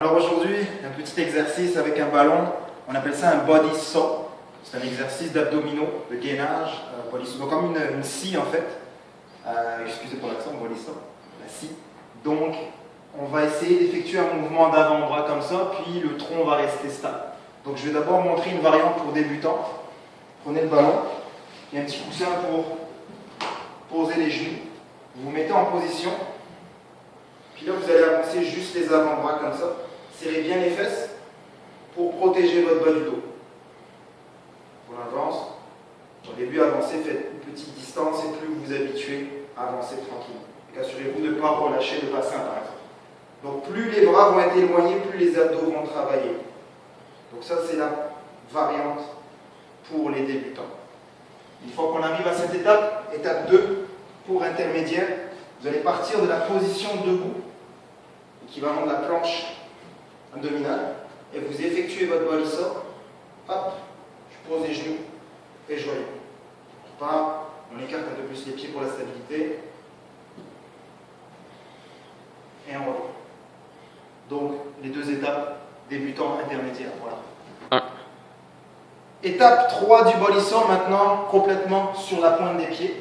Alors aujourd'hui, un petit exercice avec un ballon, on appelle ça un body saw. C'est un exercice d'abdominaux, de gainage, body saw. Donc comme une scie en fait. Excusez pour l'accent, body saw, la scie. Donc on va essayer d'effectuer un mouvement d'avant-bras comme ça, puis le tronc va rester stable. Donc je vais d'abord montrer une variante pour débutants. Prenez le ballon, il y a un petit coussin pour poser les genoux. Vous vous mettez en position, puis là vous allez avancer juste les avant-bras comme ça. Serrez bien les fesses pour protéger votre bas du dos. On avance. Au début, avancez, faites une petite distance et plus vous vous habituez, avancez tranquillement. Assurez-vous de ne pas relâcher le bassin par exemple. Donc plus les bras vont être éloignés, plus les abdos vont travailler. Donc ça c'est la variante pour les débutants. Une fois qu'on arrive à cette étape, étape 2, pour intermédiaire, vous allez partir de la position debout, équivalent de la planche abdominale, et vous effectuez votre body saw. Hop, je pose les genoux et je reviens. On repart, on écarte un peu plus les pieds pour la stabilité. Et on revient. Donc, les deux étapes, débutant, intermédiaire, voilà. Étape 3 du body saw, maintenant, complètement sur la pointe des pieds.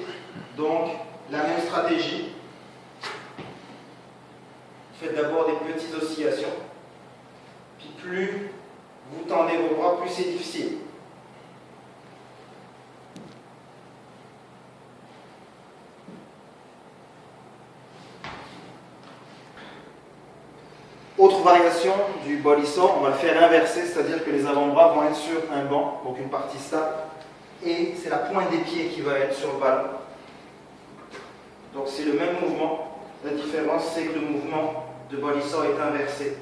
Donc, la même stratégie. Faites d'abord des petites oscillations. Puis plus vous tendez vos bras, plus c'est difficile. Autre variation du body saw, on va le faire inversé, c'est-à-dire que les avant-bras vont être sur un banc, donc une partie stable, et c'est la pointe des pieds qui va être sur le ballon. Donc c'est le même mouvement. La différence, c'est que le mouvement de body saw est inversé.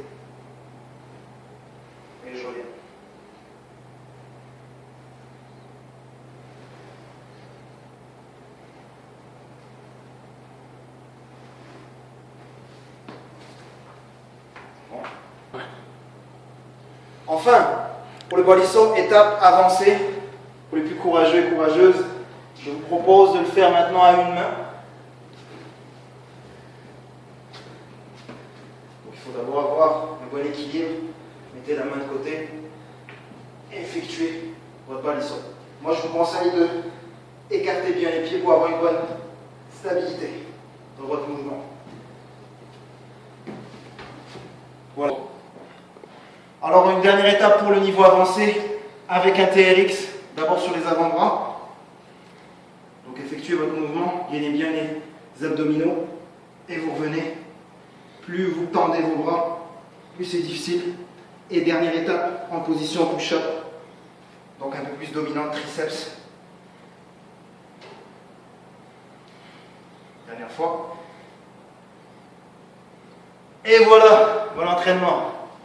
Et je reviens. Bon. Enfin, pour le body saw, étape avancée, pour les plus courageux et courageuses, je vous propose de le faire maintenant à une main. Donc, il faut d'abord avoir un bon équilibre. Mettez la main de côté et effectuez votre body saw. Moi, je vous conseille de écarter bien les pieds pour avoir une bonne stabilité dans votre mouvement. Voilà. Alors, une dernière étape pour le niveau avancé avec un TRX, d'abord sur les avant-bras. Donc, effectuez votre mouvement, gainez bien les abdominaux et vous revenez. Plus vous tendez vos bras, plus c'est difficile. Et dernière étape, en position push-up, donc un peu plus dominante, triceps. Dernière fois. Et voilà, bon entraînement.